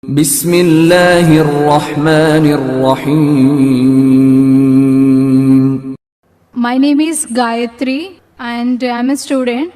बिस्मिल्लाहिर्रहमानिर्रहीम। My name is Gayatri and I am a student.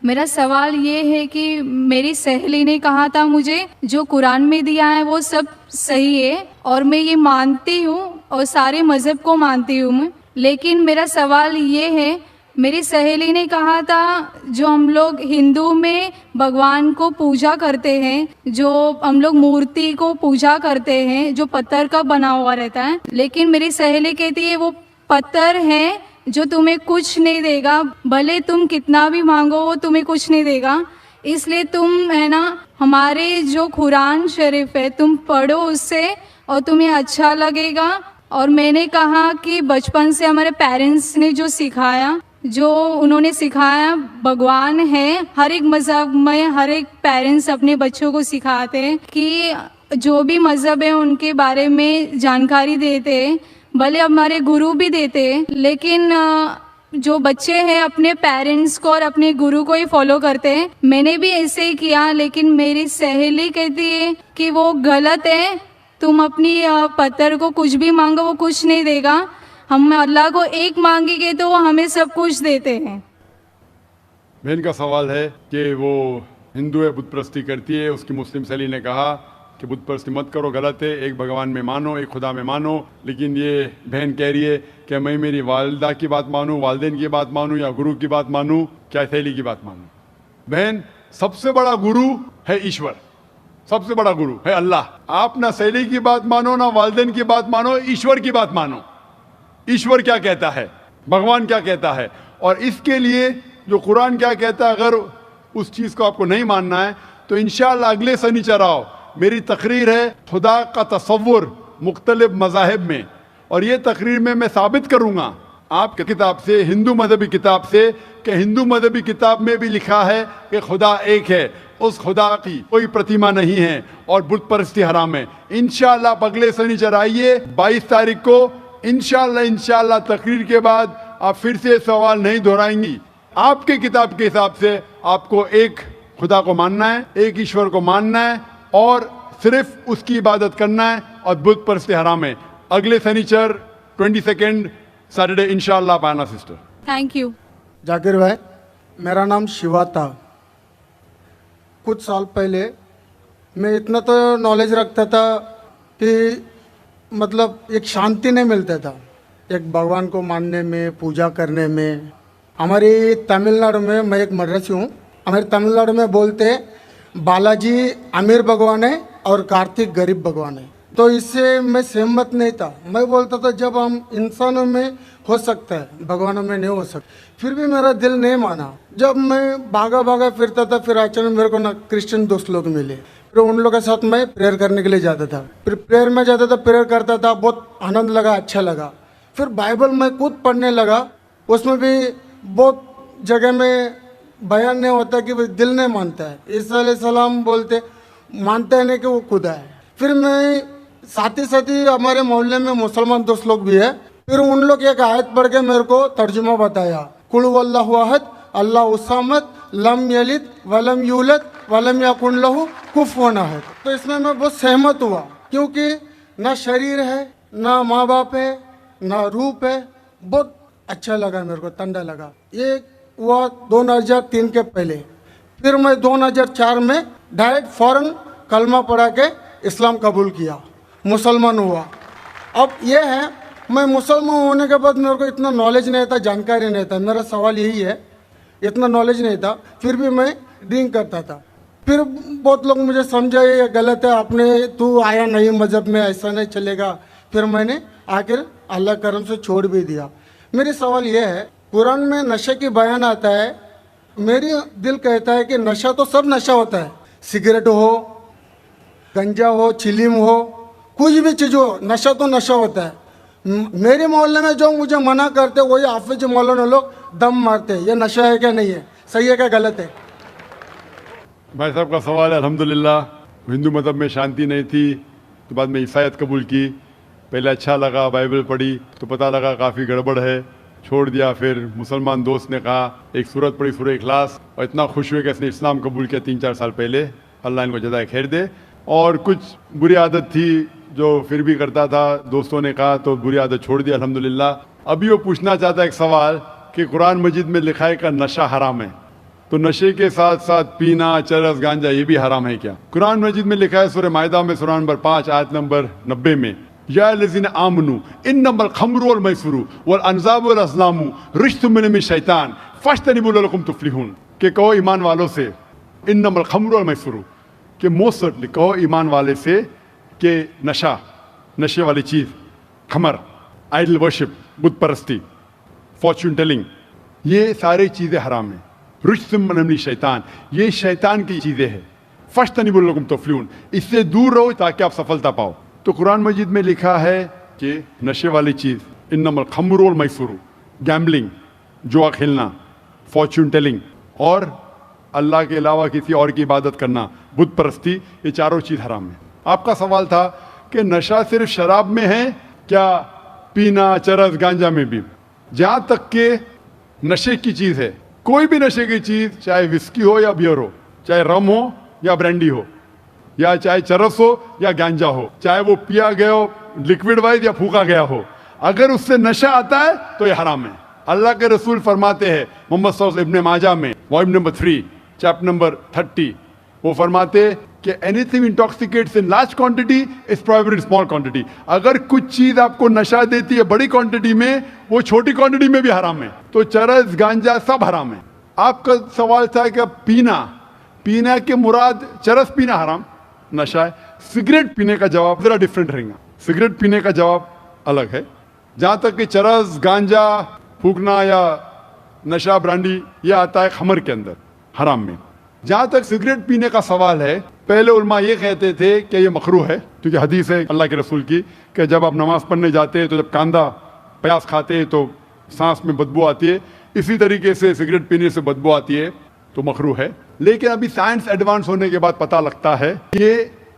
मेरा सवाल ये है कि मेरी सहेली ने कहा था मुझे जो कुरान में दिया है वो सब सही है और मैं ये मानती हूँ और सारे मज़हब को मानती हूँ मैं। लेकिन मेरा सवाल ये है, मेरी सहेली ने कहा था जो हम लोग हिंदू में भगवान को पूजा करते हैं, जो हम लोग मूर्ति को पूजा करते हैं जो पत्थर का बना हुआ रहता है, लेकिन मेरी सहेली कहती है वो पत्थर है जो तुम्हें कुछ नहीं देगा, भले तुम कितना भी मांगो वो तुम्हें कुछ नहीं देगा। इसलिए तुम है ना हमारे जो कुरान शरीफ है तुम पढ़ो उससे और तुम्हें अच्छा लगेगा। और मैंने कहा कि बचपन से हमारे पेरेंट्स ने जो सिखाया, जो उन्होंने सिखाया भगवान है, हर एक मज़हब में हर एक पेरेंट्स अपने बच्चों को सिखाते हैं कि जो भी मज़हब है उनके बारे में जानकारी देते हैं, भले हमारे गुरु भी देते हैं, लेकिन जो बच्चे हैं अपने पेरेंट्स को और अपने गुरु को ही फॉलो करते हैं। मैंने भी ऐसे ही किया, लेकिन मेरी सहेली कहती है कि वो गलत है, तुम अपनी पत्थर को कुछ भी मांगो वो कुछ नहीं देगा, हम अल्लाह को एक मांगेंगे तो वो हमें सब कुछ देते हैं। बहन का सवाल है कि वो हिंदू है, बुत परस्ती करती है। उसकी मुस्लिम सहेली ने कहा कि बुत परस्ती मत करो, गलत है, एक भगवान में मानो, एक खुदा में मानो। लेकिन ये बहन कह रही है कि मैं मेरी वालिदा की बात मानूं, वालिदैन की बात मानूं या गुरु की बात मानूं, क्या सहेली की बात मानूं? बहन, सबसे बड़ा गुरु है ईश्वर, सबसे बड़ा गुरु है अल्लाह। आप ना सहेली की बात मानो ना वालिदैन की बात मानो, ईश्वर की बात मानो। ईश्वर क्या कहता है, भगवान क्या कहता है, और इसके लिए जो कुरान क्या कहता है, अगर उस चीज़ को आपको नहीं मानना है तो इंशाअल्लाह अगले शनिचर आओ, मेरी तकरीर है खुदा का तसव्वुर मुख्तलिफ मज़ाहिब में, और ये तकरीर में मैं साबित करूँगा आपके किताब से, हिंदू मजहबी किताब से, कि हिंदू मजहबी किताब में भी लिखा है कि खुदा एक है, उस खुदा की कोई प्रतिमा नहीं है और बुत परस्ती हराम है। इंशाअल्लाह अगले शनिचर आइए 22 तारीख को, इंशाअल्लाह तकरीर के बाद आप फिर से सवाल नहीं दोहराएंगी। आपके किताब के हिसाब से आपको एक खुदा को मानना है, एक ईश्वर को मानना है और सिर्फ उसकी इबादत करना है, और बुत परस्ती हराम है। अगले शनिचर 22 सैटरडे इंशाअल्लाह पाना सिस्टर। Thank you. जाकिर भाई, मेरा नाम शिवा था। कुछ साल पहले मैं इतना तो नॉलेज रखता था कि मतलब एक शांति नहीं मिलता था एक भगवान को मानने में, पूजा करने में। हमारी तमिलनाडु में, मैं एक मद्रासी हूँ, हमारे तमिलनाडु में बोलते बालाजी अमीर भगवान है और कार्तिक गरीब भगवान है। तो इससे मैं सहमत नहीं था। मैं बोलता था जब हम इंसानों में हो सकता है, भगवानों में नहीं हो सकता। फिर भी मेरा दिल नहीं माना। जब मैं भागा भागा फिरता था, फिर अचानक मेरे को ना क्रिश्चियन दोस्त लोग मिले, फिर उन लोगों के साथ मैं प्रेयर करने के लिए जाता था। फिर प्रेयर में जाता था, प्रेयर करता था, बहुत आनंद लगा, अच्छा लगा। फिर बाइबल मैं खुद पढ़ने लगा, उसमें भी बहुत जगह में बयान नहीं होता कि दिल नहीं मानता है। ईसा अलैहिस्सलाम बोलते मानता है नहीं कि वो खुदा है। फिर मैं साथ ही हमारे मोहल्ले में मुसलमान दोस्त लोग भी है, फिर उन लोग एक आयत पढ़ के मेरे को तर्जुमा बताया, कुल वल्लाहु अहद अल्लाहु समद लम यलिद वलम यूलद वलम यकुन लहू कुफुवन अहद। तो इसमें मैं बहुत सहमत हुआ, क्योंकि ना शरीर है, ना माँ बाप है, ना रूप है। बहुत अच्छा लगा मेरे को, ठंडा लगा। ये हुआ 2003 के पहले। फिर मैं 2004 में डायरेक्ट फौरन कलमा पढ़ा के इस्लाम कबूल किया, मुसलमान हुआ। अब ये है, मैं मुसलमान होने के बाद मेरे को इतना नॉलेज नहीं था, जानकारी नहीं था। मेरा सवाल यही है, इतना नॉलेज नहीं था, फिर भी मैं ड्रिंक करता था। फिर बहुत लोग मुझे समझाए ये गलत है, आपने तू आया नहीं मज़हब में, ऐसा नहीं चलेगा। फिर मैंने आखिर अल्लाह करम से छोड़ भी दिया। मेरी सवाल ये है, कुरान में नशे की बयान आता है, मेरी दिल कहता है कि नशा तो सब नशा होता है, सिगरेट हो, गंजा हो, चिलीम हो, कुछ भी चीज़ हो, नशा तो नशा होता है। मेरे मोहल्ले में जो मुझे मना करते वही हाफिज मौलाना लोग दम मारते हैं। ये नशा है क्या नहीं है, सही है क्या गलत है? भाई साहब का सवाल है। अल्हम्दुलिल्लाह, हिंदू मज़हब में शांति नहीं थी तो बाद में ईसाईयत कबूल की। पहले अच्छा लगा, बाइबल पढ़ी तो पता लगा काफ़ी गड़बड़ है, छोड़ दिया। फिर मुसलमान दोस्त ने कहा, एक सूरत पढ़ी, सूरह इखलास, और इतना खुश हुए कि इसने इस्लाम कबूल किया 3-4 साल पहले। अल्लाह इनको जज़ाए खैर दे। और कुछ बुरी आदत थी जो फिर भी करता था, दोस्तों ने कहा तो बुरी आदत छोड़ दी अल्हम्दुलिल्लाह। अभी वो पूछना चाहता है एक सवाल कि कुरान मजीद में लिखा है कि नशा हराम है, तो नशे के साथ साथ पीना, चरस, गांजा ये भी हराम है क्या? कुरान मजीद में लिखा है सूरह माइदा में सूरह नंबर 5 आयत नंबर 90 में, या लज़ीना आमनू इन्नमल खम्रु वल मैसरू वल अंज़ाबु वल अज़लामु रिज्सुम मिन शैतान फज्तनिबू लअल्लकुम तुफ्लिहून। कि कहो ईमान वालों से इन्नमल खम्रु वल मैसरू, कि मोस्ट सर्टनली कहो ईमान वाले से कि नशा, नशे वाली चीज़, खमर, आइडल वर्शिप, बुत परस्ती, फॉर्चून टेलिंग, ये सारी चीज़ें हराम हैं। रिज्सुम मिन शैतान, ये शैतान की चीज़ें हैं। फज्तनिबू लअल्लकुम तुफ्लिहून, इससे दूर रहो ताकि आप सफलता पाओ। तो कुरान मजीद में लिखा है कि नशे वाली चीज़ इन्नमल खम्रु वल मैसरू, गैम्बलिंग, जुआ खेलना, फॉर्चून टेलिंग और अल्लाह के अलावा किसी और की इबादत करना, बुत परस्ती, ये चारों चीज़ हराम है। आपका सवाल था कि नशा सिर्फ शराब में है क्या, पीना, चरस, गांजा में भी? जहाँ तक के नशे की चीज़ है, कोई भी नशे की चीज़, चाहे विस्की हो या बियर हो, चाहे रम हो या ब्रांडी हो, या चाहे चरस हो या गांजा हो, चाहे वो पिया गया हो लिक्विड वाइज या फूका गया हो, अगर उससे नशा आता है तो ये हराम है। अल्लाह के रसूल फरमाते हैं मोहम्मद सल्लल्लाहु अलैहि वसल्लम, इब्ने माजा में वॉल्यूम नंबर 3 चैप्टर नंबर 30, वो फरमाते कि anything intoxicates in large quantity is prohibited in small quantity. अगर कुछ चीज आपको नशा देती है बड़ी क्वांटिटी में, वो छोटी क्वांटिटी में भी हराम है। तो चरस, गांजा सब हराम है। आपका सवाल था कि पीना, पीना के मुराद चरस पीना हराम, नशा है। सिगरेट पीने का जवाब जरा डिफरेंट रहेगा, सिगरेट पीने का जवाब अलग है। जहाँ तक कि चरस, गांजा फूकना या नशा, ब्रांडी, ये आता है खमर के अंदर, हराम में। जहाँ तक सिगरेट पीने का सवाल है, पहले उलमा ये कहते थे कि ये मकरूह है, क्योंकि हदीस है अल्लाह के रसूल की कि जब आप नमाज पढ़ने जाते हैं तो जब कांदा प्याज खाते हैं तो सांस में बदबू आती है, इसी तरीके से सिगरेट पीने से बदबू आती है तो मकरूह है। लेकिन अभी साइंस एडवांस होने के बाद पता लगता है कि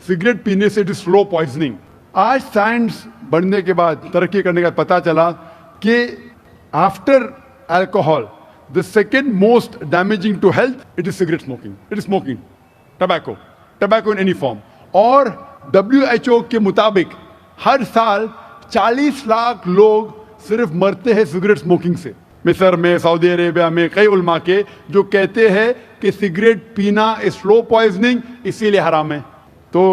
सिगरेट पीने से इट इज स्लो पॉइजनिंग। आज साइंस बढ़ने के बाद, तरक्की करने के बाद पता चला कि after alcohol the second most damaging to health it is cigarette smoking, it is smoking, tobacco in any form. और WHO के मुताबिक हर साल 40 लाख लोग सिर्फ मरते हैं सिगरेट स्मोकिंग से। मिस्र में, सऊदी अरेबिया में कई उलमा के जो कहते हैं कि सिगरेट पीना स्लो पॉइजनिंग, इसीलिए हराम है। तो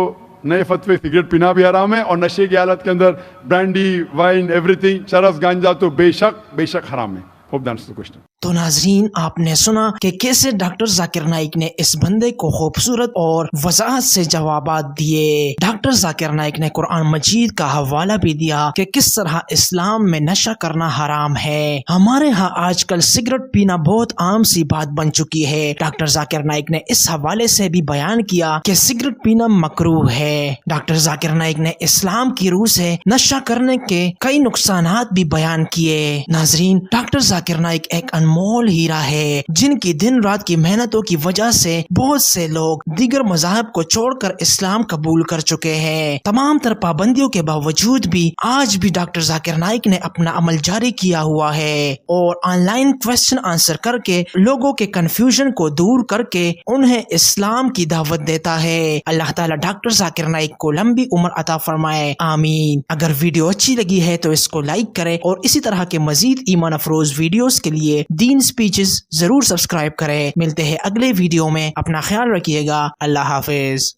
नए फतवे, सिगरेट पीना भी हराम है और नशे की हालत के अंदर ब्रांडी, वाइन, एवरीथिंग, चरस, गांजा तो बेशक हराम है। Hope that answers the question. तो नाजरीन, आपने सुना कि कैसे डॉक्टर जाकिर नाइक ने इस बंदे को खूबसूरत और वजाहत से जवाबात दिए। डॉक्टर जाकिर नाइक ने कुरान मजीद का हवाला भी दिया कि किस तरह इस्लाम में नशा करना हराम है। हमारे यहाँ आजकल सिगरेट पीना बहुत आम सी बात बन चुकी है। डॉक्टर जाकिर नाइक ने इस हवाले से भी बयान किया कि सिगरेट पीना मकरूह है। डॉक्टर जाकिर नाइक ने इस्लाम की रूह से नशा करने के कई नुकसानात भी बयान किए। नाजरीन, डॉक्टर जाकिर नाइक एक अनमोल हीरा है, जिनकी दिन रात की मेहनतों की वजह से बहुत से लोग दीगर मज़ाहब को छोड़कर इस्लाम कबूल कर चुके हैं। तमाम तरह पाबंदियों के बावजूद भी आज भी डॉक्टर जाकिर नाइक ने अपना अमल जारी किया हुआ है और ऑनलाइन क्वेश्चन आंसर करके लोगों के कंफ्यूजन को दूर करके उन्हें इस्लाम की दावत देता है। अल्लाह ताला डॉक्टर जाकिर नाइक को लंबी उम्र अता फरमाए, आमीन। अगर वीडियो अच्छी लगी है तो इसको लाइक करें और इसी तरह के मजीद ईमान अफरोज वीडियोस के लिए दीन स्पीचेस जरूर सब्सक्राइब करें। मिलते हैं अगले वीडियो में, अपना ख्याल रखिएगा। अल्लाह हाफिज।